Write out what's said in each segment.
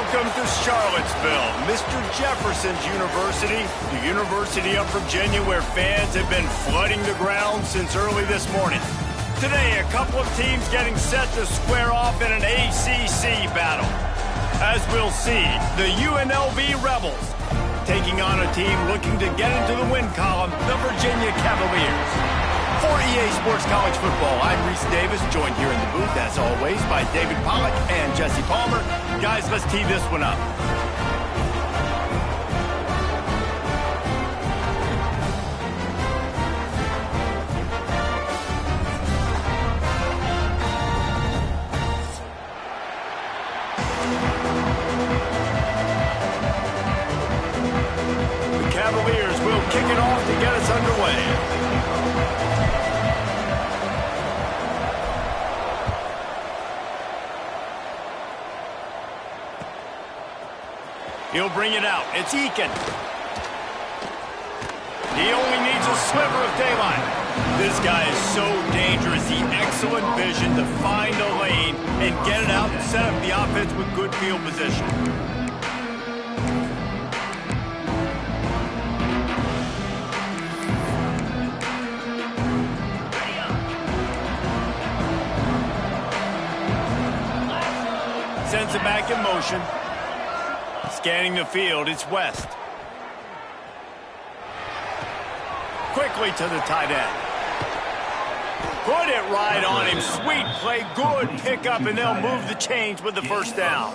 Welcome to Charlottesville, Mr. Jefferson's University, the University of Virginia, where fans have been flooding the ground since early this morning. Today, a couple of teams getting set to square off in an ACC battle. As we'll see, the UNLV Rebels taking on a team looking to get into the win column, the Virginia Cavaliers. For EA Sports College Football, I'm Reese Davis, joined here in the booth, as always, by David Pollack and Jesse Palmer. Guys, let's tee this one up. The Cavaliers will kick it off to get us underway. He'll bring it out. It's Eakin. He only needs a sliver of daylight. This guy is so dangerous. He excellent vision to find a lane and get it out and set up the offense with good field position. Sends it back in motion. Scanning the field, it's West. Quickly to the tight end. Put it right on him. Sweet play, good pickup, and they'll move the chains with the first down.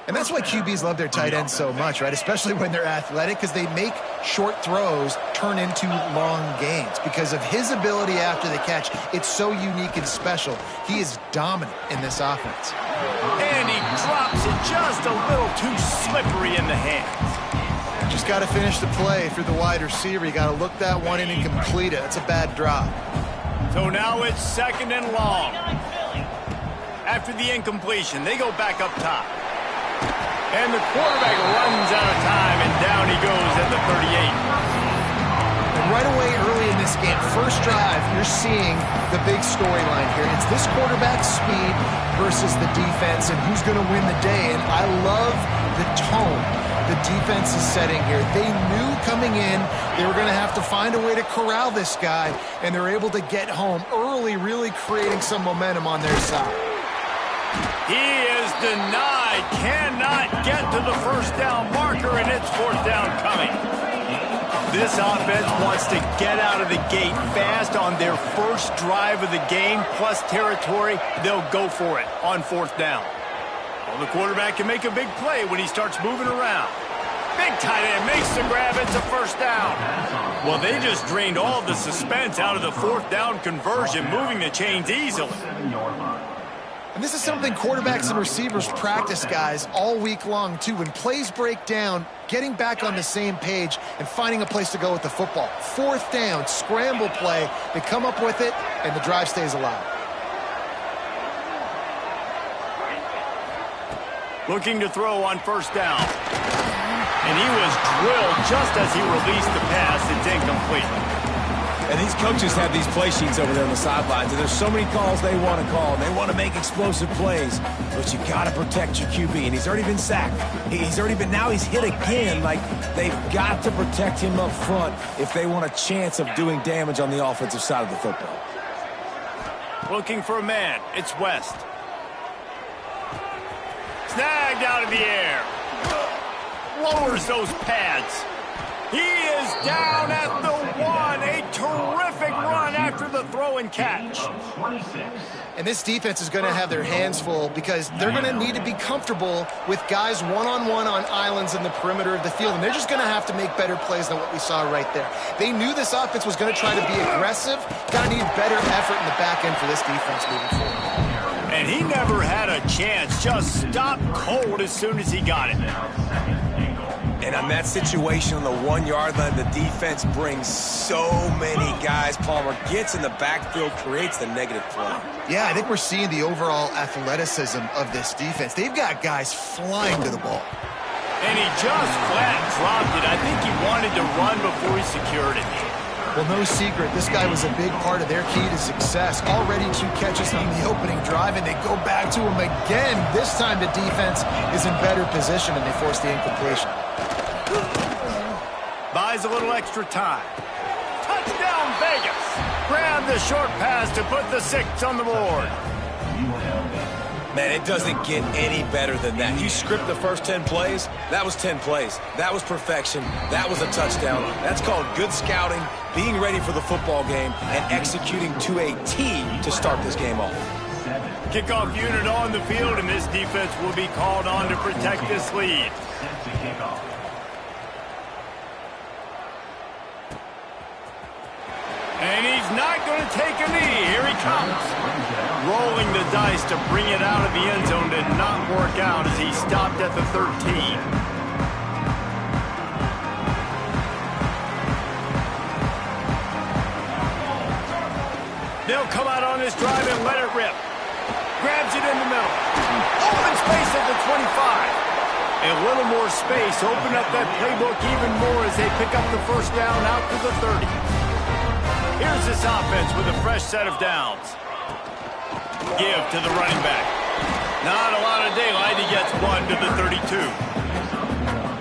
And that's why QBs love their tight ends so much, right? Especially when they're athletic, because they make short throws turn into long gains. Because of his ability after the catch, it's so unique and special. He is dominant in this offense. And he drops it just a little too slippery in the hands. Just got to finish the play. If you're the wide receiver, you got to look that one in and complete it. It's a bad drop. So now it's second and long. After the incompletion, they go back up top. And the quarterback runs out of time, and down he goes at the 38. And right away early in this game, first drive, you're seeing the big storyline here. It's this quarterback's speed versus the defense and who's going to win the day. And I love the tone the defense is setting here. They knew coming in they were going to have to find a way to corral this guy, and they're able to get home early, really creating some momentum on their side. He is denied, cannot get to the first down marker, and it's fourth down coming. This offense wants to get out of the gate fast on their first drive of the game, plus territory. They'll go for it on fourth down. Well, the quarterback can make a big play when he starts moving around. Big tight end makes the grab. It's a first down. Well, they just drained all of the suspense out of the fourth down conversion, moving the chains easily. And this is something quarterbacks and receivers practice, guys, all week long, too. When plays break down, getting back on the same page and finding a place to go with the football. Fourth down, scramble play. They come up with it, and the drive stays alive. Looking to throw on first down. And he was drilled just as he released the pass. It's incomplete. And these coaches have these play sheets over there on the sidelines, and there's so many calls they want to call, and they want to make explosive plays, but you got to protect your QB, and he's already been sacked. Now he's hit again. Like, they've got to protect him up front if they want a chance of doing damage on the offensive side of the football. Looking for a man. It's West. Snagged out of the air. Lowers those pads. He is down at the one. A terrific run after the throw and catch. And this defense is going to have their hands full because they're going to need to be comfortable with guys one-on-one on islands in the perimeter of the field. And they're just going to have to make better plays than what we saw right there. They knew this offense was going to try to be aggressive. Got to need better effort in the back end for this defense moving forward. And he never had a chance. Just stopped cold as soon as he got it. And on that situation on the 1 yard line, the defense brings so many guys. Palmer gets in the backfield, creates the negative play. Yeah, I think we're seeing the overall athleticism of this defense. They've got guys flying to the ball. And he just flat dropped it. I think he wanted to run before he secured it. Well, no secret, this guy was a big part of their key to success. Already 2 catches on the opening drive, and they go back to him again. This time the defense is in better position, and they force the incompletion. Buys a little extra time. Touchdown, Vegas! Grab the short pass to put the 6 on the board. Man, it doesn't get any better than that. You script the first 10 plays, that was 10 plays. That was perfection. That was a touchdown. That's called good scouting, being ready for the football game, and executing to a T to start this game off. Kickoff unit on the field, and this defense will be called on to protect this lead. And he's not going to take a knee. Here he comes. Rolling the dice to bring it out of the end zone did not work out as he stopped at the 13. They'll come out on this drive and let it rip. Grabs it in the middle. Open space at the 25. A little more space. Open up that playbook even more as they pick up the first down out to the 30. Here's this offense with a fresh set of downs. Give to the running back. Not a lot of daylight. He gets 1 to the 32.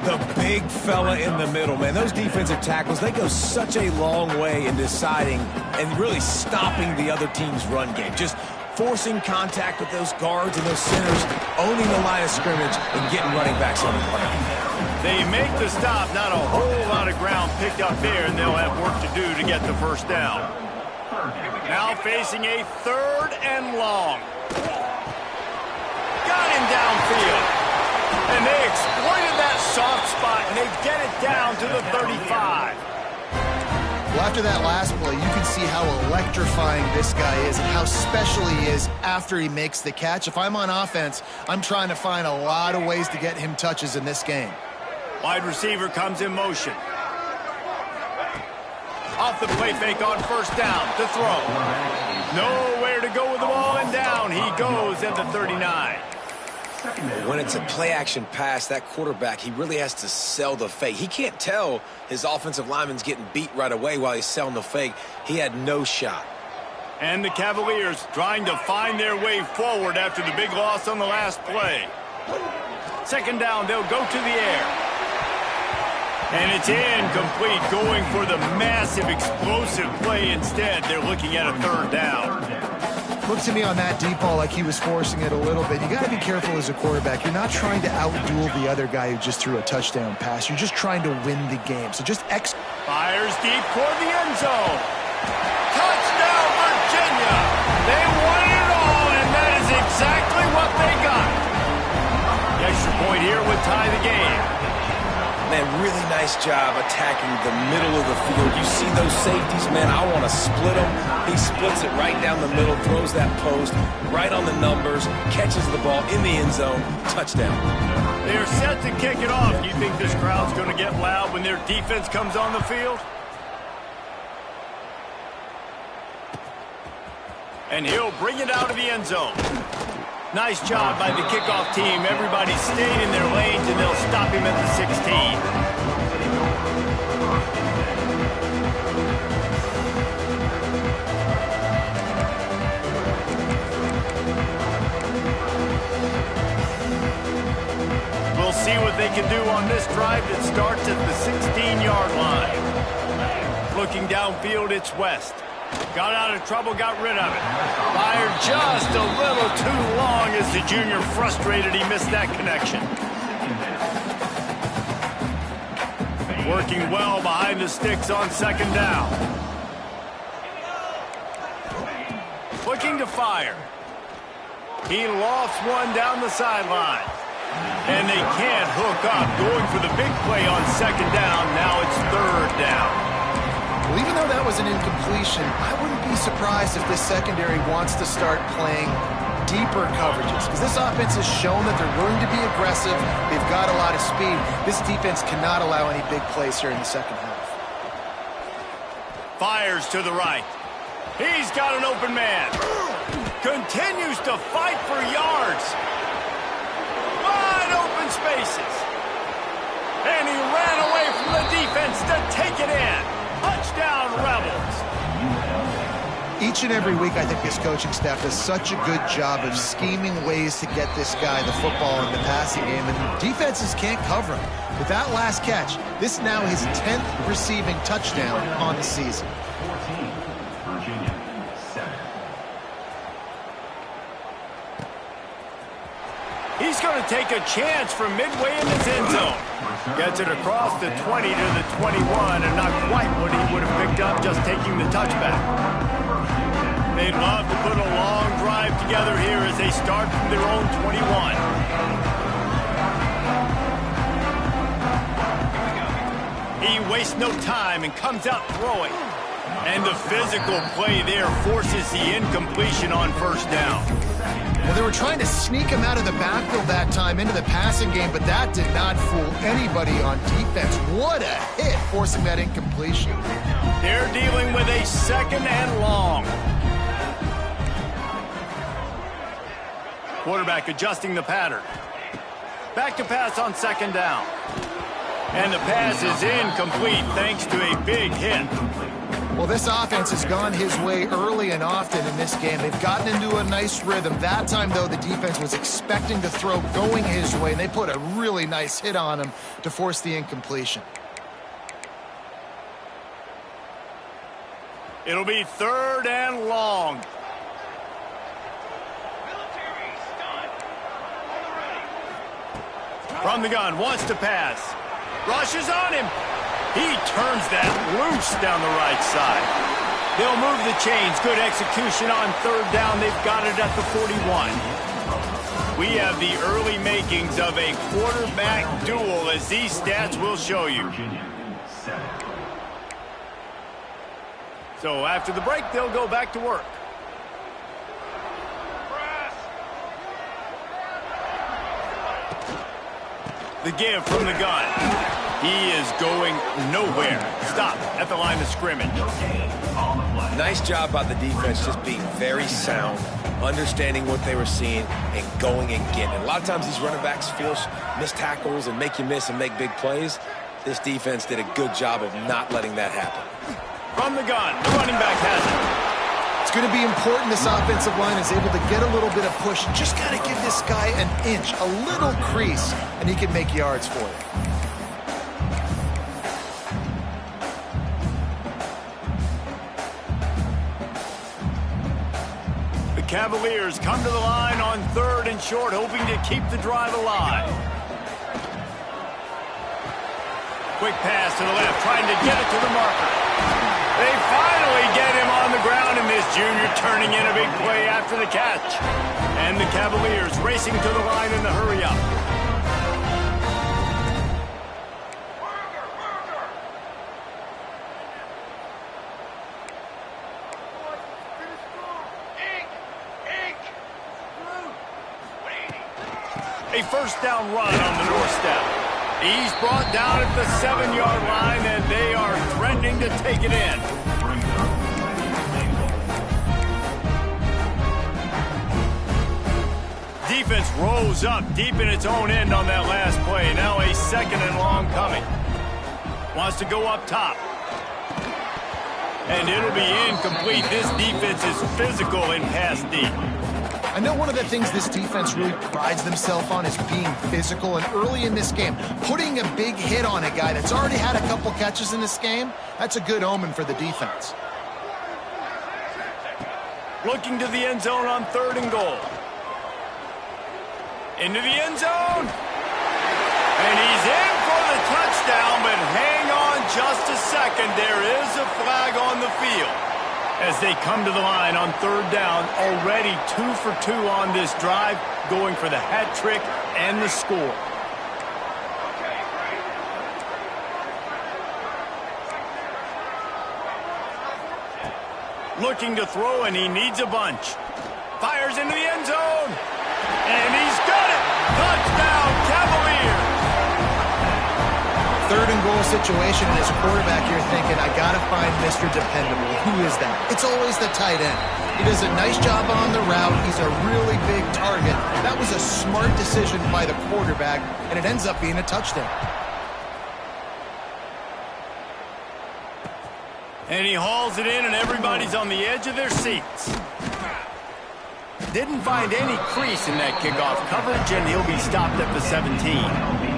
The big fella in the middle, man. Those defensive tackles, they go such a long way in deciding and really stopping the other team's run game. Just forcing contact with those guards and those centers, owning the line of scrimmage, and getting running backs on the ground. They make the stop, not a whole lot of ground picked up there, and they'll have work to do to get the first down. Now facing a 3rd and long. Got him downfield. And they exploited that soft spot, and they get it down to the 35. Well, after that last play, you can see how electrifying this guy is and how special he is after he makes the catch. If I'm on offense, I'm trying to find a lot of ways to get him touches in this game. Wide receiver comes in motion. Off the play fake on first down to throw. Nowhere to go with the ball, and down he goes at the 39. When it's a play-action pass, that quarterback, he really has to sell the fake. He can't tell his offensive lineman's getting beat right away while he's selling the fake. He had no shot. And the Cavaliers trying to find their way forward after the big loss on the last play. 2nd down, they'll go to the air. And it's incomplete, going for the massive, explosive play instead. They're looking at a 3rd down. Looked to me on that deep ball like he was forcing it a little bit. You got to be careful as a quarterback. You're not trying to outduel the other guy who just threw a touchdown pass. You're just trying to win the game. So just fires deep toward the end zone. Touchdown, Virginia! They wanted it all, and that is exactly what they got. The extra point here would tie the game. Man, really nice job attacking the middle of the field. You see those safeties, man, I want to split them. He splits it right down the middle, throws that post, right on the numbers, catches the ball in the end zone, touchdown. They're set to kick it off. You think this crowd's going to get loud when their defense comes on the field? And he'll bring it out of the end zone. Nice job by the kickoff team. Everybody stayed in their lanes, and they'll stop him at the 16. We'll see what they can do on this drive that starts at the 16-yard line. Looking downfield, it's West. Got out of trouble, got rid of it. Fired just a little too long as the junior frustrated he missed that connection. Working well behind the sticks on 2nd down. Looking to fire. He lofts one down the sideline. And they can't hook up. Going for the big play on 2nd down. Now it's 3rd down. Well, even though that was an incompletion, I wouldn't be surprised if this secondary wants to start playing deeper coverages, because this offense has shown that they're willing to be aggressive. They've got a lot of speed. This defense cannot allow any big plays here in the second half. Fires to the right. He's got an open man. Continues to fight for yards. Wide open spaces. And he ran away from the defense to take it in. Touchdown, Rebels. Each and every week, I think this coaching staff does such a good job of scheming ways to get this guy the football in the passing game, and defenses can't cover him. With that last catch, this is now his 10th receiving touchdown on the season. He's going to take a chance from midway in his end zone. Gets it across the 20 to the 21, and not quite what he would have picked up just taking the touchback. They'd love to put a long drive together here as they start from their own 21. He wastes no time and comes out throwing. And the physical play there forces the incompletion on first down. Well, they were trying to sneak him out of the backfield that time into the passing game, but that did not fool anybody on defense. What a hit, forcing that incompletion. They're dealing with a second and long. Quarterback adjusting the pattern. Back to pass on second down. And the pass is incomplete thanks to a big hit. Well, this offense has gone his way early and often in this game. They've gotten into a nice rhythm. That time, though, the defense was expecting to throw going his way, and they put a really nice hit on him to force the incompletion. It'll be third and long. From the gun, wants to pass. Rushes on him. He turns that loose down the right side. They'll move the chains. Good execution on third down. They've got it at the 41. We have the early makings of a quarterback duel, as these stats will show you. So after the break, they'll go back to work. The give from the gun. He is going nowhere. Stop at the line of scrimmage. Nice job by the defense, just being very sound, understanding what they were seeing, and going and getting it. A lot of times these running backs force missed tackles and make you miss and make big plays. This defense did a good job of not letting that happen. From the gun, the running back has it. It's going to be important this offensive line is able to get a little bit of push. Just got to give this guy an inch, a little crease, and he can make yards for it. The Cavaliers come to the line on third and short, hoping to keep the drive alive. Quick pass to the left, trying to get it to the marker. They finally get him on the ground, and this junior turning in a big play after the catch. And the Cavaliers racing to the line in the hurry-up. A first down run on the doorstep. He's brought down at the 7-yard line, and they are threatening to take it in. Defense rose up deep in its own end on that last play. Now a second and long coming. Wants to go up top. And it'll be incomplete. This defense is physical in pass deep. I know one of the things this defense really prides themselves on is being physical, and early in this game, putting a big hit on a guy that's already had a couple catches in this game, that's a good omen for the defense. Looking to the end zone on third and goal. Into the end zone. And he's in for the touchdown, but hang on just a second. There is a flag on the field. As they come to the line on third down, already 2 for 2 on this drive, going for the hat trick and the score. Looking to throw, and he needs a bunch. Fires into the end zone, and he's got it! Touchdown, Cavaliers! Third and goal situation, and as a quarterback, you're thinking, I got to find Mr. Dependable. Who is that? It's always the tight end. He does a nice job on the route. He's a really big target. That was a smart decision by the quarterback, and it ends up being a touchdown. And he hauls it in, and everybody's on the edge of their seats. Didn't find any crease in that kickoff coverage, and he'll be stopped at the 17.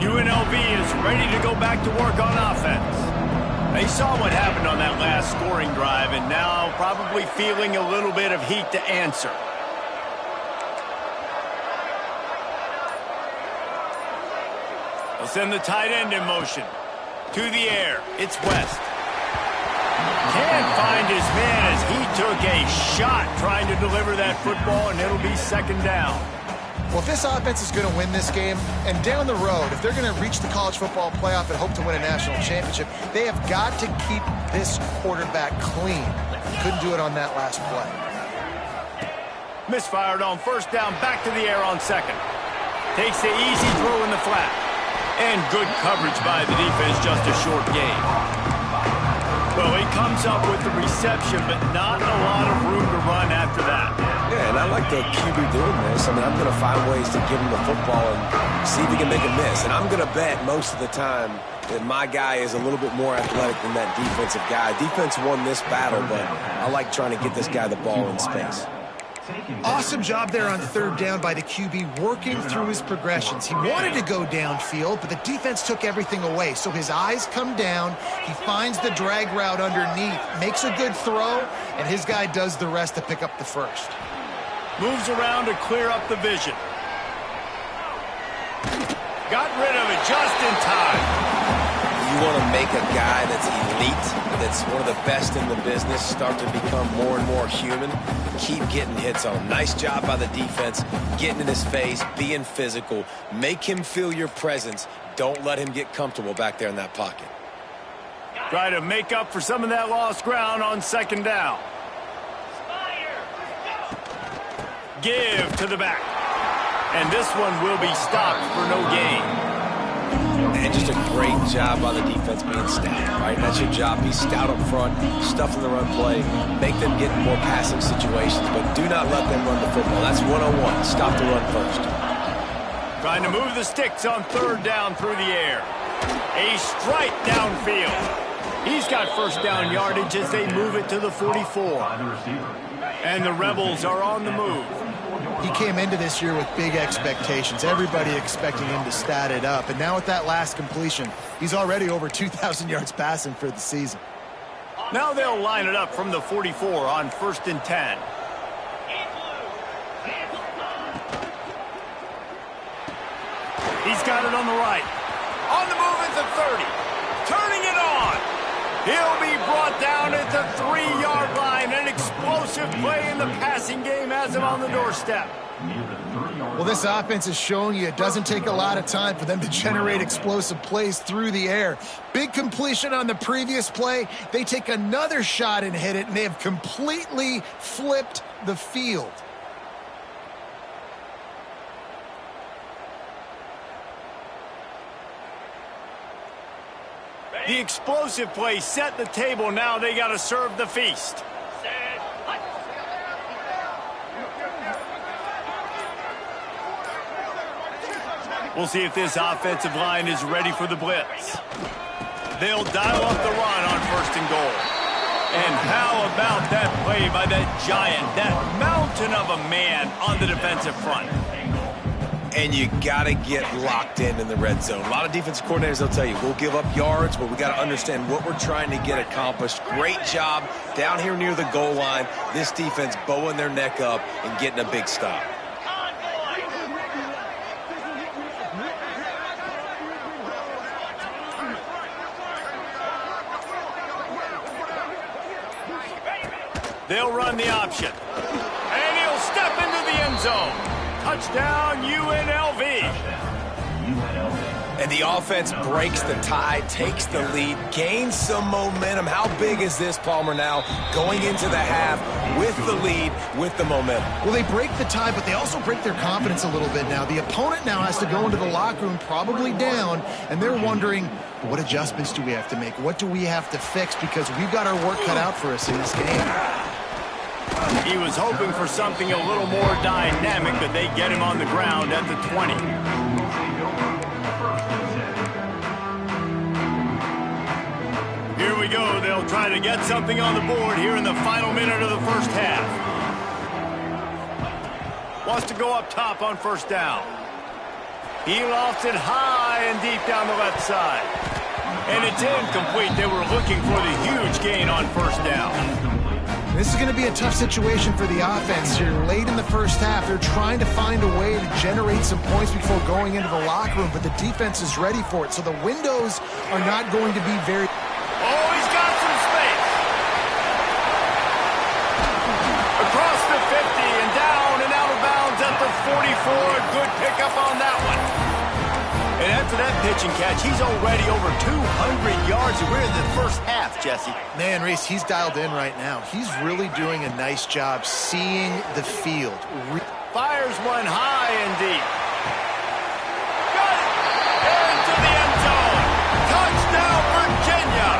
UNLV is ready to go back to work on offense. They saw what happened on that last scoring drive, and now probably feeling a little bit of heat to answer. They'll send the tight end in motion. To the air, it's West. Can't find his man as he took a shot trying to deliver that football, and it'll be second down. Well, if this offense is going to win this game, and down the road, if they're going to reach the college football playoff and hope to win a national championship, they have got to keep this quarterback clean. Couldn't do it on that last play. Misfired on first down, back to the air on second. Takes the easy throw in the flat. And good coverage by the defense, just a short gain. Well, he comes up with the reception, but not a lot of room to run after that. Yeah, and I like the QB doing this. I mean, I'm going to find ways to give him the football and see if he can make a miss. And I'm going to bet most of the time that my guy is a little bit more athletic than that defensive guy. Defense won this battle, but I like trying to get this guy the ball in space. Awesome job there on third down by the QB, working through his progressions. He wanted to go downfield, but the defense took everything away. So his eyes come down, he finds the drag route underneath, makes a good throw, and his guy does the rest to pick up the first. Moves around to clear up the vision. Got rid of it just in time. You want to make a guy that's elite, that's one of the best in the business, start to become more and more human, keep getting hits on him. Nice job by the defense, getting in his face, being physical. Make him feel your presence. Don't let him get comfortable back there in that pocket. Try to make up for some of that lost ground on second down. Give to the back. And this one will be stopped for no gain. And just a great job by the defense being stout, right? That's your job. Be stout up front, stuff in the run play, make them get in more passing situations, but do not let them run the football. That's 101. Stop the run first. Trying to move the sticks on third down through the air. A strike downfield. He's got first down yardage as they move it to the 44. And the Rebels are on the move. He came into this year with big expectations. Everybody expecting him to stat it up. And now with that last completion, he's already over 2,000 yards passing for the season. Now they'll line it up from the 44 on 1st and 10. He's got it on the right. On the move at the 30. Turning it on. He'll be brought down at the 3-yard line. An explosive play in the passing game has him on the doorstep. Well, this offense is showing you it doesn't take a lot of time for them to generate explosive plays through the air. Big completion on the previous play. They take another shot and hit it, and they have completely flipped the field. The explosive play set the table. Now they got to serve the feast. We'll see if this offensive line is ready for the blitz. They'll dial up the run on 1st and goal. And how about that play by that giant, that mountain of a man on the defensive front? And you got to get locked in the red zone. A lot of defensive coordinators, they'll tell you, we'll give up yards, but we got to understand what we're trying to get accomplished. Great job down here near the goal line. This defense bowing their neck up and getting a big stop. They'll run the option. And he'll step into the end zone. Touchdown, UNLV. And the offense breaks the tie, takes the lead, gains some momentum. How big is this, Palmer, now going into the half with the lead, with the momentum? Well, they break the tie, but they also break their confidence a little bit now. The opponent now has to go into the locker room probably down, and they're wondering, what adjustments do we have to make? What do we have to fix? Because we've got our work cut out for us in this game. He was hoping for something a little more dynamic, but they get him on the ground at the 20. Here we go. They'll try to get something on the board here in the final minute of the first half. Wants to go up top on first down. He lofts it high and deep down the left side. And it's incomplete. They were looking for the huge gain on first down. This is going to be a tough situation for the offense here. Late in the first half, they're trying to find a way to generate some points before going into the locker room, but the defense is ready for it. So the windows are not going to be very... Oh, he's got some space. Across the 50 and down and out of bounds at the 44. A good pickup on that one. And after that pitch and catch, he's already over 200 yards. We're in the first half, Jesse. Man, Reese, he's dialed in right now. He's really doing a nice job seeing the field. Fires one high and deep. Got it! Into the end zone. Touchdown, Virginia!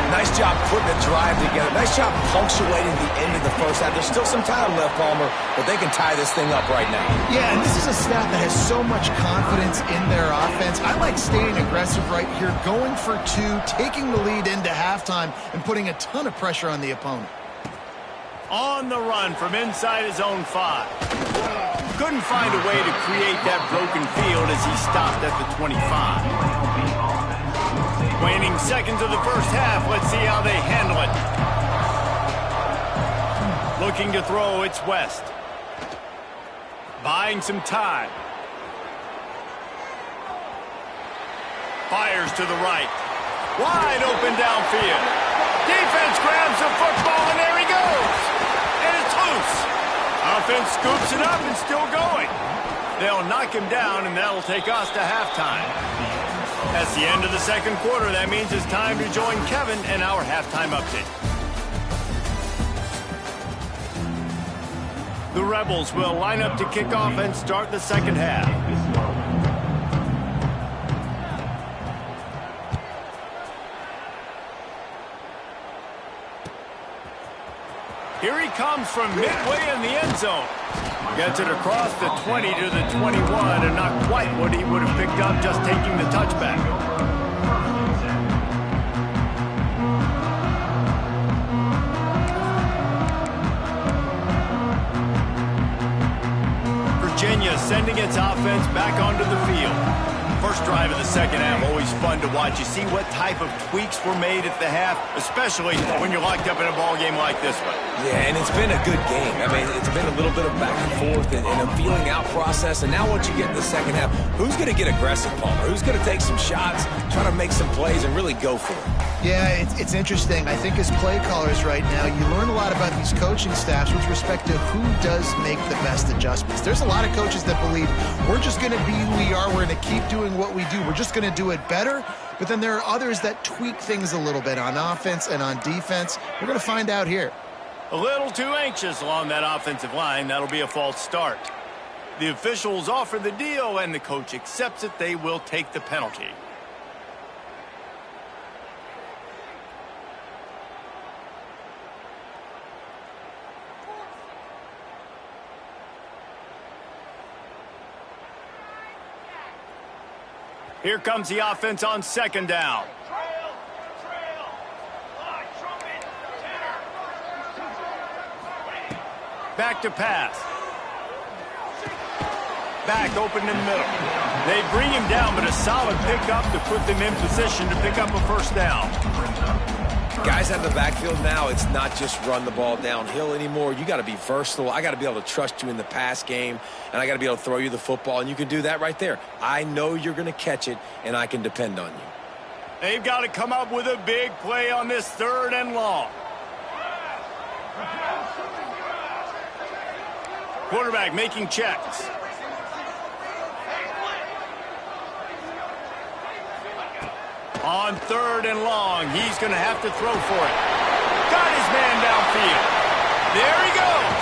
Nice job putting the drive together. Nice job punctuating the end of the first half. There's still some time left, Palmer, but they can tie this thing up right now. Yeah, and this is a staff that has so much confidence in their offense. I like staying aggressive right here, going for two, taking the lead into halftime, and putting a ton of pressure on the opponent. On the run from inside his own 5. Couldn't find a way to create that broken field as he stopped at the 25. Waning seconds of the first half. Let's see how they handle it. Looking to throw, it's West. Buying some time. Fires to the right. Wide open downfield. Defense grabs the football, and there he goes. And it's loose. Offense scoops it up and still going. They'll knock him down, and that'll take us to halftime. That's the end of the second quarter. That means it's time to join Kevin in our halftime update. The Rebels will line up to kick off and start the second half. Here he comes from midway in the end zone. Gets it across the 20 to the 21, and not quite what he would have picked up just taking the touchback. Virginia sending its offense back onto the field. First drive of the second half, always fun to watch. You see what type of tweaks were made at the half, especially when you're locked up in a ball game like this one. Yeah, and it's been a good game. I mean, it's been a little bit of back and forth and a feeling out process. And now once you get in the second half, who's going to get aggressive, Palmer? Who's going to take some shots, try to make some plays, and really go for it? Yeah, it's interesting. I think as play callers right now, you learn a lot about these coaching staffs with respect to who does make the best adjustments. There's a lot of coaches that believe we're just going to be who we are. We're going to keep doing what we do. We're just going to do it better. But then there are others that tweak things a little bit on offense and on defense. We're going to find out here. A little too anxious along that offensive line. That'll be a false start. The officials offer the deal, and the coach accepts it. They will take the penalty. Here comes the offense on second down. Back to pass. Back open in the middle. They bring him down, but a solid pickup to put them in position to pick up a first down. Guys out of the backfield now, it's not just run the ball downhill anymore. You got to be versatile. I got to be able to trust you in the pass game, and I got to be able to throw you the football, and you can do that right there. I know you're going to catch it, and I can depend on you. They've got to come up with a big play on this 3rd and long. Quarterback making checks. On 3rd and long, he's going to have to throw for it. Got his man downfield. There he goes.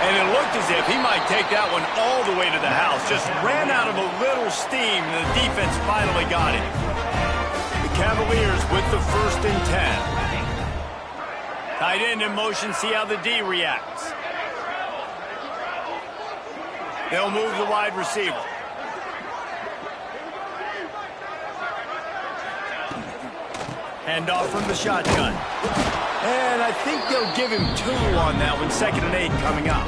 And it looked as if he might take that one all the way to the house. Just ran out of a little steam, and the defense finally got it. The Cavaliers with the 1st and 10. Tight end in motion, see how the D reacts. They'll move the wide receiver. Hand off from the shotgun. And I think they'll give him 2 on that one. 2nd and 8 coming up.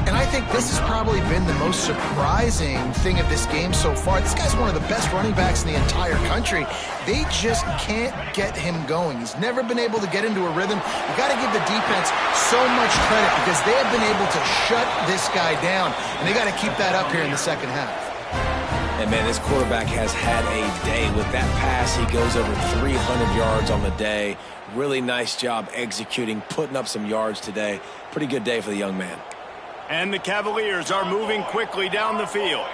And I think this has probably been the most surprising thing of this game so far. This guy's one of the best running backs in the entire country. They just can't get him going. He's never been able to get into a rhythm. You got to give the defense so much credit because they have been able to shut this guy down. And they got to keep that up here in the second half. And, man, this quarterback has had a day. With that pass, he goes over 300 yards on the day. Really nice job executing, putting up some yards today. Pretty good day for the young man. And the Cavaliers are moving quickly down the field.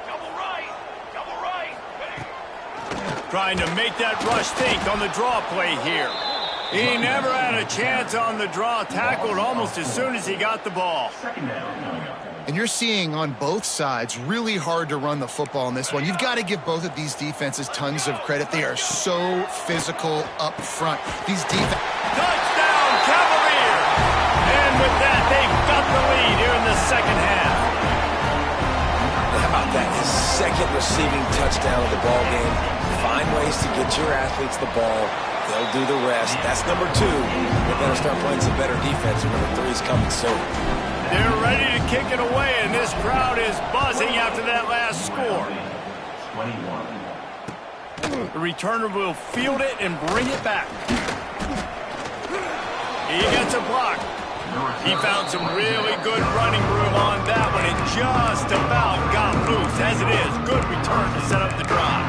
Double right. Trying to make that rush think on the draw play here. He never had a chance on the draw. Tackled almost as soon as he got the ball. And you're seeing on both sides really hard to run the football in this one. You've got to give both of these defenses tons of credit. They are so physical up front. These Touchdown, Cavaliers! And with that, they've got the lead here in the second half. How about that? His 2nd receiving touchdown of the ball game. Find ways to get your athletes the ball. They'll do the rest. That's number 2. They better start playing some better defense. Number 3 is coming soon. They're ready to kick it away, and this crowd is buzzing after that last score. The returner will field it and bring it back. He gets a block. He found some really good running room on that one and just about got loose. As it is, good return to set up the drive.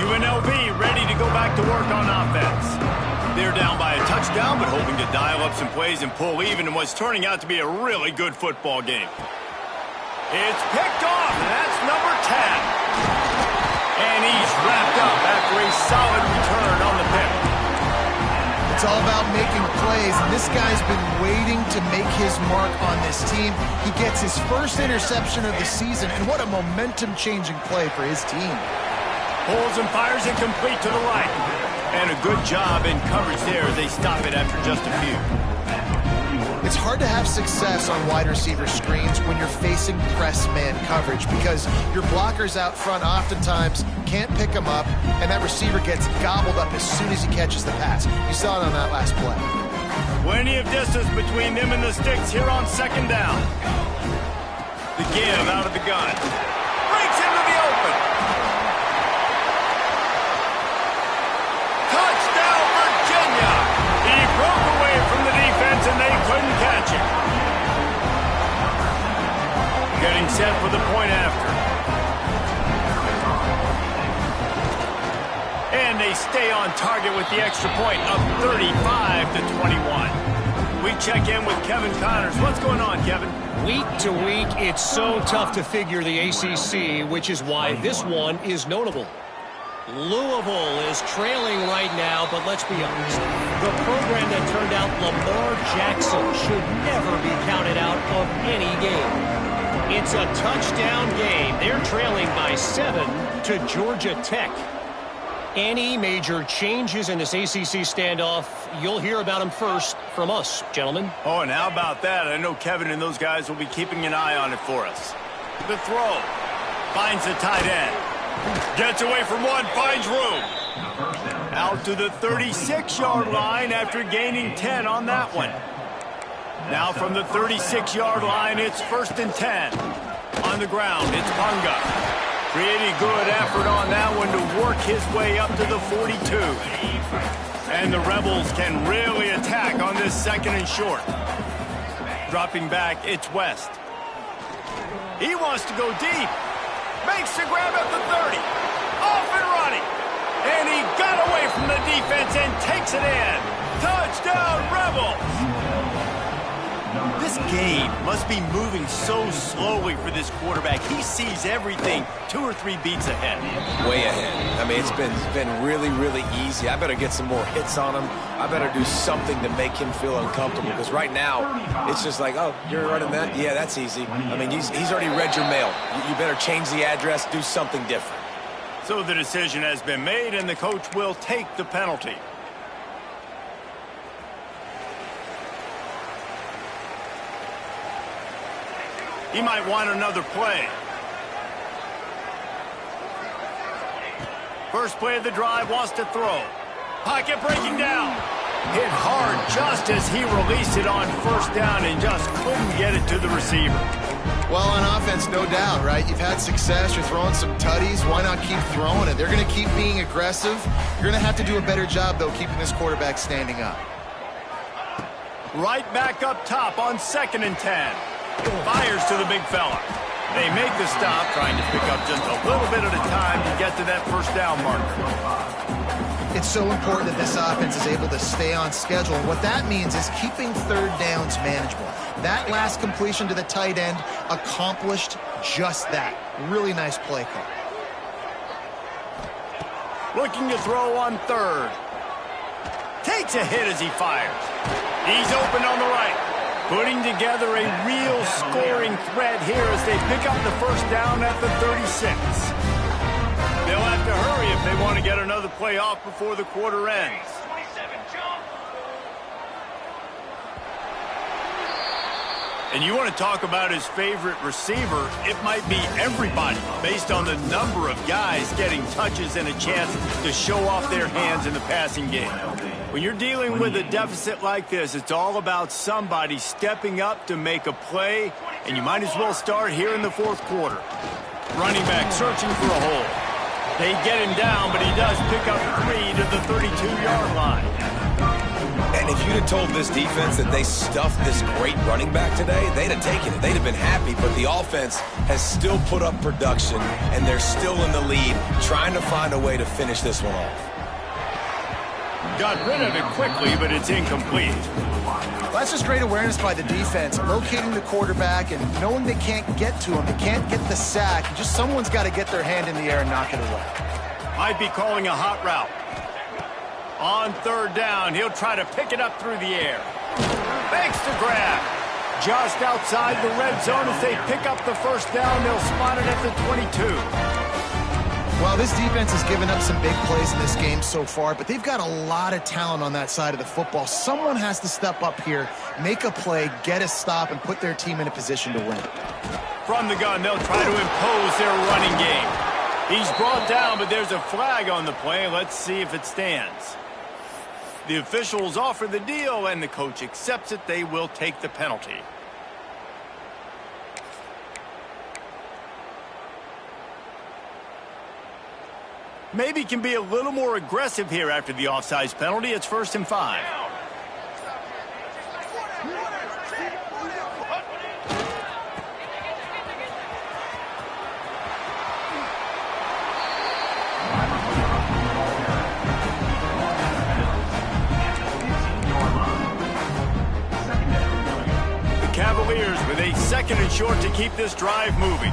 UNLV ready to go back to work on offense. They're down by a touchdown, but hoping to dial up some plays and pull even in what's turning out to be a really good football game. It's picked off, and that's number 10. And he's wrapped up after a solid return on the pick. It's all about making plays, and this guy's been waiting to make his mark on this team. He gets his first interception of the season, and what a momentum-changing play for his team. Pulls and fires it complete to the right. And a good job in coverage there as they stop it after just a few. It's hard to have success on wide receiver screens when you're facing press man coverage because your blockers out front oftentimes can't pick them up, and that receiver gets gobbled up as soon as he catches the pass. You saw it on that last play. Plenty of distance between them and the sticks here on 2nd down. The give out of the gun. Breaks into the open. Touchdown, Virginia! He broke away from the defense and they couldn't catch him. Getting set for the point after. And they stay on target with the extra point of 35-21. We check in with Kevin Connors. What's going on, Kevin? Week to week, it's so tough to figure the ACC, which is why this one is notable. Louisville is trailing right now, but let's be honest. The program that turned out Lamar Jackson should never be counted out of any game. It's a touchdown game. They're trailing by 7 to Georgia Tech. Any major changes in this ACC standoff, you'll hear about them first from us, gentlemen. Oh, and how about that? I know Kevin and those guys will be keeping an eye on it for us. The throw. Finds the tight end. Gets away from one, finds room. Out to the 36-yard line after gaining 10 on that one. Now from the 36-yard line, it's 1st and 10. On the ground, it's Punga. Pretty good effort on that one to work his way up to the 42. And the Rebels can really attack on this 2nd and short. Dropping back, it's West. He wants to go deep. Makes the grab at the 30. Off and running. And he got away from the defense and takes it in. Touchdown, Rebels! This game must be moving so slowly for this quarterback. He sees everything 2 or 3 beats ahead. Way ahead. I mean, it's been really, really easy. I better get some more hits on him. I better do something to make him feel uncomfortable, because right now, it's just like, oh, you're running that? Yeah, that's easy. I mean, he's already read your mail. You better change the address, do something different. So the decision has been made, and the coach will take the penalty. He might want another play. First play of the drive, wants to throw. Pocket breaking down. Hit hard just as he released it on 1st down and just couldn't get it to the receiver. Well, on offense, no doubt, right? You've had success. You're throwing some tutties. Why not keep throwing it? They're going to keep being aggressive. You're going to have to do a better job, though, keeping this quarterback standing up. Right back up top on 2nd and 10. Fires to the big fella. They make the stop, trying to pick up just a little bit at a time to get to that 1st down marker. It's so important that this offense is able to stay on schedule. And what that means is keeping 3rd downs manageable. That last completion to the tight end accomplished just that. Really nice play call. Looking to throw on 3rd. Takes a hit as he fires. He's open on the right. Putting together a real scoring threat here as they pick up the 1st down at the 36. They'll have to hurry if they want to get another play off before the quarter ends. And you want to talk about his favorite receiver, it might be everybody, based on the number of guys getting touches and a chance to show off their hands in the passing game. When you're dealing with a deficit like this, it's all about somebody stepping up to make a play, and you might as well start here in the 4th quarter. Running back searching for a hole. They get him down, but he does pick up 3 to the 32-yard line. And if you'd have told this defense that they stuffed this great running back today, they'd have taken it. They'd have been happy, but the offense has still put up production, and they're still in the lead, trying to find a way to finish this one off. Got rid of it quickly, but it's incomplete. Well, that's just great awareness by the defense, locating the quarterback and knowing they can't get to him. They can't get the sack. Just someone's got to get their hand in the air and knock it away. Might be calling a hot route. On 3rd down, he'll try to pick it up through the air. Makes the grab. Just outside the red zone as they pick up the 1st down. They'll spot it at the 22. Well, this defense has given up some big plays in this game so far, but they've got a lot of talent on that side of the football. Someone has to step up here, make a play, get a stop, and put their team in a position to win. From the gun, they'll try to impose their running game. He's brought down, but there's a flag on the play. Let's see if it stands. The officials offer the deal, and the coach accepts it. They will take the penalty. Maybe can be a little more aggressive here after the offsides penalty. It's 1st and 5. The Cavaliers with a 2nd and short to keep this drive moving.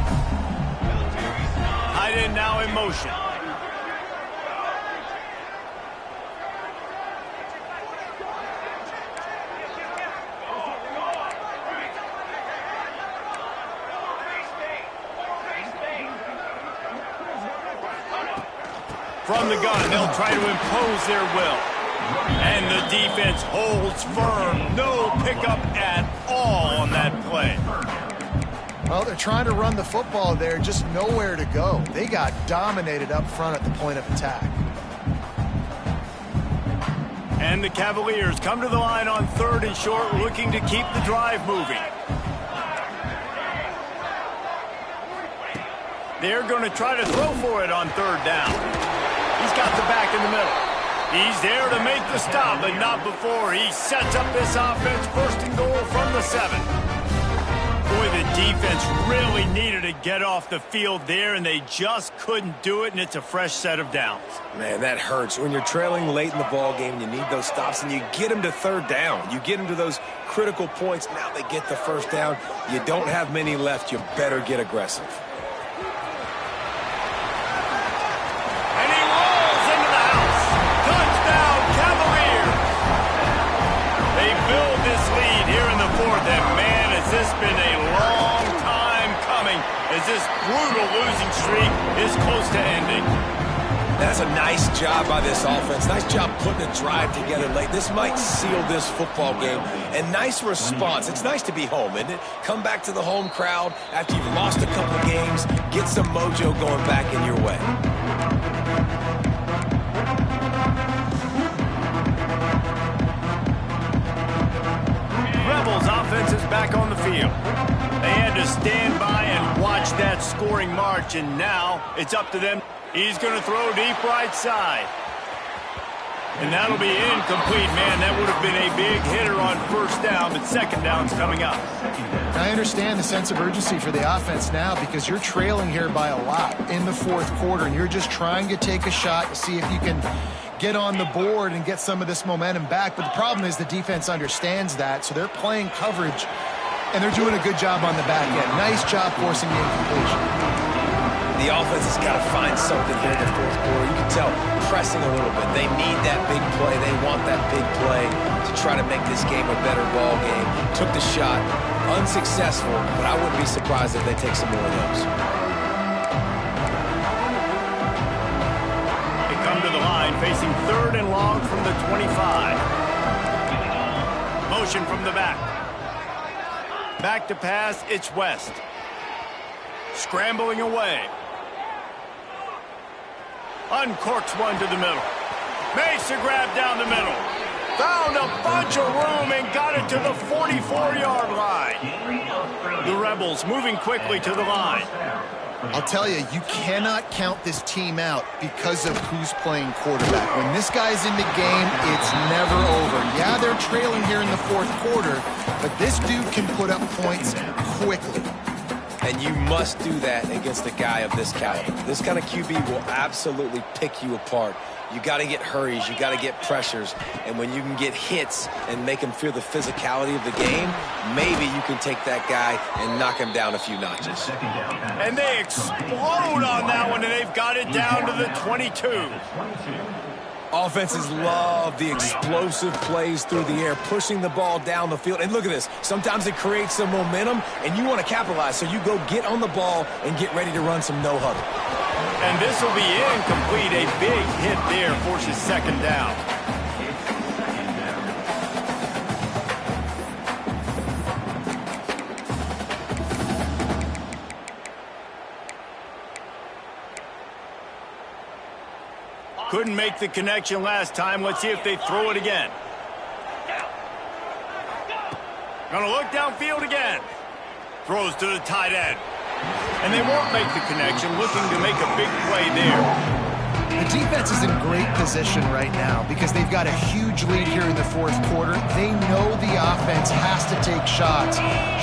Tight end now in motion. From the gun, they'll try to impose their will. And the defense holds firm. No pickup at all on that play. Well, they're trying to run the football there, just nowhere to go. They got dominated up front at the point of attack. And the Cavaliers come to the line on 3rd and short, looking to keep the drive moving. They're going to try to throw for it on 3rd down. He's got the back in the middle. He's there to make the stop, but not before he sets up this offense. First and goal from the 7. Boy, the defense really needed to get off the field there, and they just couldn't do it, and it's a fresh set of downs. Man, that hurts. When you're trailing late in the ball game, you need those stops, and you get them to third down. You get them to those critical points. Now they get the first down. You don't have many left. You better get aggressive. And he rolls into the house. Touchdown, Cavaliers. They build this lead here in the 4th, and man, has this been a long time coming as this brutal losing streak is close to ending. That's a nice job by this offense. Nice job putting a drive together late. This might seal this football game. And nice response. It's nice to be home, isn't it? Come back to the home crowd after you've lost a couple of games. Get some mojo going back in your way. Rebels offense is back on the field. They had to stand by and watch that scoring march, and now it's up to them. He's going to throw deep right side. And that'll be incomplete. Man, that would have been a big hitter on first down, but second down's coming up. I understand the sense of urgency for the offense now because you're trailing here by a lot in the 4th quarter, and you're just trying to take a shot to see if you can get on the board and get some of this momentum back. But the problem is the defense understands that, so they're playing coverage, and they're doing a good job on the back end. Nice job forcing the incompletion. The offense has got to find something here in the 4th quarter. You can tell pressing a little bit. They need that big play. They want that big play to try to make this game a better ball game. Took the shot, unsuccessful, but I wouldn't be surprised if they take some more of those. They come to the line facing 3rd and long from the 25. Motion from the back. Back to pass, it's West. Scrambling away. Uncorks one to the middle. Makes a grab down the middle. Found a bunch of room and got it to the 44-yard line. The Rebels moving quickly to the line. I'll tell you, you cannot count this team out because of who's playing quarterback. When this guy's in the game, it's never over. Yeah, they're trailing here in the 4th quarter, but this dude can put up points quickly. And you must do that against a guy of this caliber. This kind of QB will absolutely pick you apart. You got to get hurries. You got to get pressures. And when you can get hits and make him feel the physicality of the game, maybe you can take that guy and knock him down a few notches. And they explode on that one, and they've got it down to the 22. Offenses love the explosive plays through the air, pushing the ball down the field. And look at this. Sometimes it creates some momentum, and you want to capitalize. So you go get on the ball and get ready to run some no-huddle. And this will be incomplete. A big hit there forces second down. Couldn't make the connection last time. Let's see if they throw it again. Gonna look downfield again. Throws to the tight end. And they won't make the connection, looking to make a big play there. The defense is in great position right now because they've got a huge lead here in the 4th quarter. They know the offense has to take shots,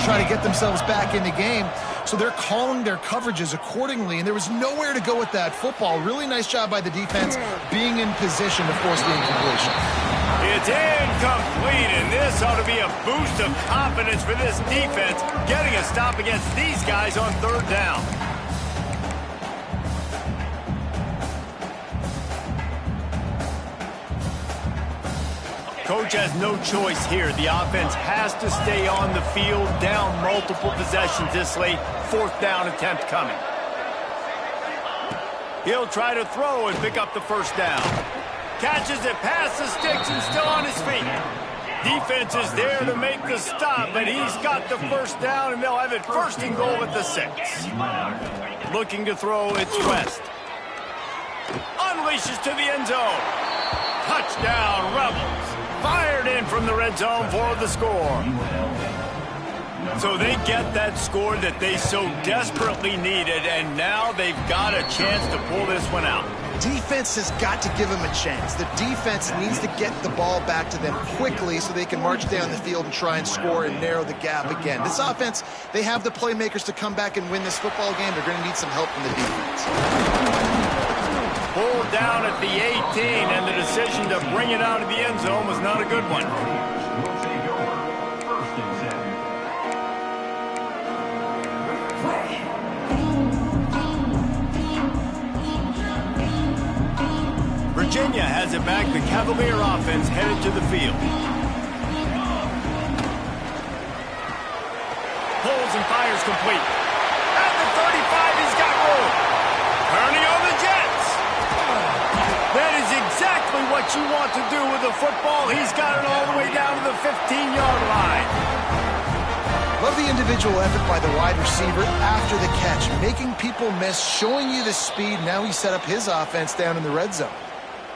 try to get themselves back in the game. So they're calling their coverages accordingly, and there was nowhere to go with that football. Really nice job by the defense being in position to force the incompletion. It's incomplete, and this ought to be a boost of confidence for this defense, getting a stop against these guys on 3rd down. Coach has no choice here. The offense has to stay on the field, down multiple possessions this late. 4th down attempt coming. He'll try to throw and pick up the first down. Catches it past the sticks and still on his feet. Defense is there to make the stop, but he's got the first down, and they'll have it 1st and goal at the 6. Looking to throw, it's West. Unleashes to the end zone. Touchdown, Rebels. Fired in from the red zone for the score. So they get that score that they so desperately needed, and now they've got a chance to pull this one out. Defense has got to give them a chance. The defense needs to get the ball back to them quickly so they can march down the field and try and score and narrow the gap again. This offense, they have the playmakers to come back and win this football game. They're going to need some help from the defense. Pulled down at the 18, and the decision to bring it out of the end zone was not a good one. Virginia has it back. The Cavalier offense headed to the field. Pulls and fires complete. At the 35, he's got room. Turning on the Jets. That is exactly what you want to do with the football. He's got it all the way down to the 15-yard line. Love the individual effort by the wide receiver after the catch, making people miss, showing you the speed. Now he set up his offense down in the red zone.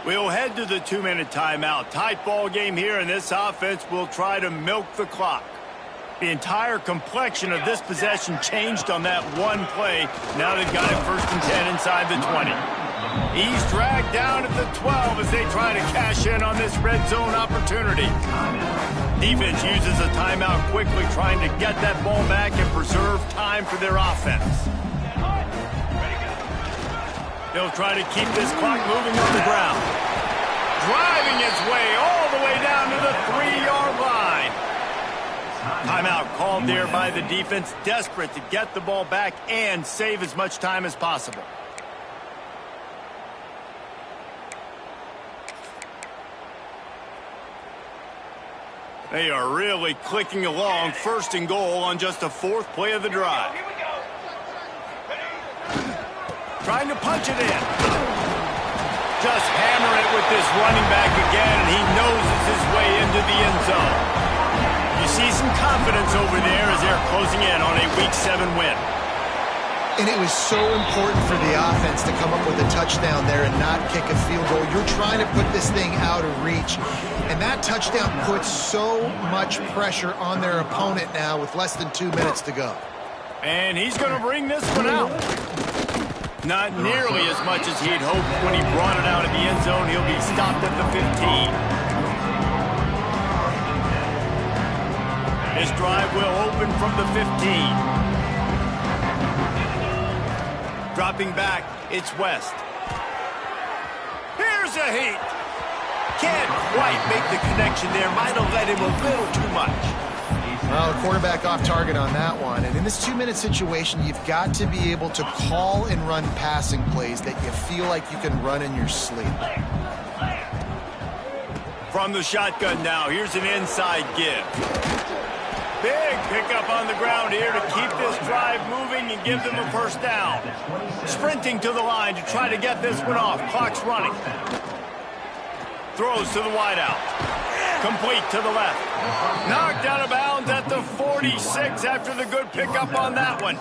We'll head to the 2-minute timeout. Tight ball game here, and this offense will try to milk the clock. The entire complexion of this possession changed on that one play. Now they've got it 1st and 10 inside the 20. He's dragged down at the 12 as they try to cash in on this red zone opportunity. Defense uses a timeout quickly, trying to get that ball back and preserve time for their offense. They'll try to keep this clock moving on the ground. Driving its way all the way down to the 3-yard line. Timeout called there by the defense, desperate to get the ball back and save as much time as possible. They are really clicking along. 1st and goal on just the 4th play of the drive. Trying to punch it in. Just hammer it with this running back again, and he noses his way into the end zone. You see some confidence over there as they're closing in on a Week 7 win. And it was so important for the offense to come up with a touchdown there and not kick a field goal. You're trying to put this thing out of reach, and that touchdown puts so much pressure on their opponent now with less than 2 minutes to go. And he's going to bring this one out. Not nearly as much as he'd hoped when he brought it out of the end zone. He'll be stopped at the 15. This drive will open from the 15. Dropping back, it's West. Here's a heat. Can't quite make the connection there. Might have let him a little too much. Well, the quarterback off target on that one. And in this 2-minute situation, you've got to be able to call and run passing plays that you feel like you can run in your sleep. From the shotgun now, here's an inside give. Big pickup on the ground here to keep this drive moving and give them a 1st down. Sprinting to the line to try to get this one off. Clock's running. Throws to the wideout. Complete to the left. Knocked out of bounds at the 46 after the good pickup on that one.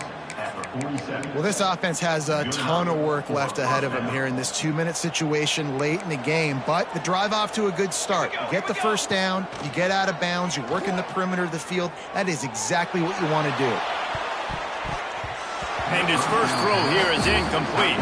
Well, this offense has a ton of work left ahead of them here in this 2-minute situation late in the game, but the drive off to a good start. You get the 1st down, you get out of bounds, you're working the perimeter of the field. That is exactly what you want to do. And his first throw here is incomplete.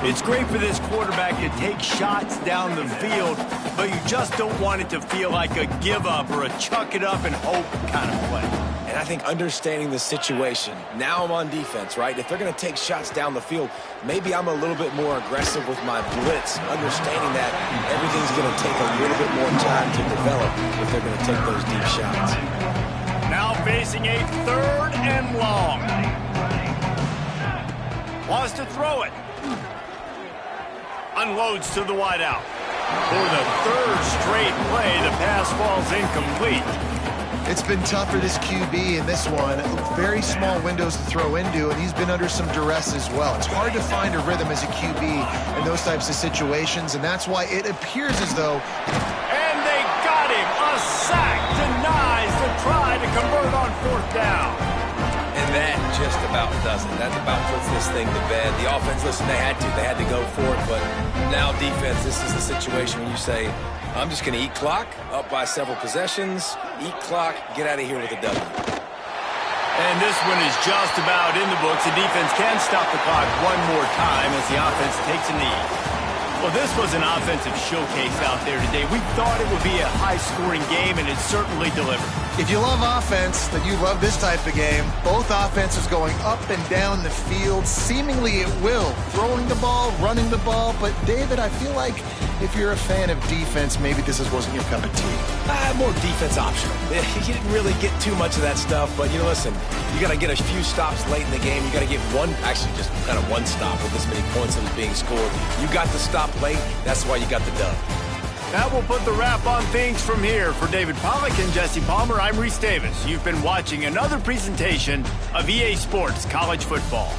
It's great for this quarterback to take shots down the field, but you just don't want it to feel like a give-up or a chuck-it-up and hope kind of play. And I think understanding the situation, now I'm on defense, right? If they're going to take shots down the field, maybe I'm a little bit more aggressive with my blitz, understanding that everything's going to take a little bit more time to develop if they're going to take those deep shots. Now facing a 3rd and long. Wants to throw it. Unloads to the wideout. For the 3rd straight play, the pass falls incomplete. It's been tough for this QB in this one. Very small windows to throw into, and he's been under some duress as well. It's hard to find a rhythm as a QB in those types of situations, and that's why it appears as though... And they got him. A sack denies the try to convert on 4th down. And that just about does it. That about puts this thing to bed. The offense, listen, they had to go for it, but now defense, this is the situation when you say, I'm just going to eat clock, up by several possessions, eat clock, get out of here with a W. And this one is just about in the books. The defense can stop the clock one more time as the offense takes a knee. Well, this was an offensive showcase out there today. We thought it would be a high-scoring game, and it certainly delivered. If you love offense, then you love this type of game. Both offenses going up and down the field, seemingly at will. Throwing the ball, running the ball. But, David, I feel like if you're a fan of defense, maybe this wasn't your cup of tea. More defense optional. You didn't really get too much of that stuff, but, listen, you got to get a few stops late in the game. You got to get just kind of one stop with this many points that was being scored. You got the stop late. That's why you got the dub. That will put the wrap on things from here. For David Pollack and Jesse Palmer, I'm Reese Davis. You've been watching another presentation of EA Sports College Football.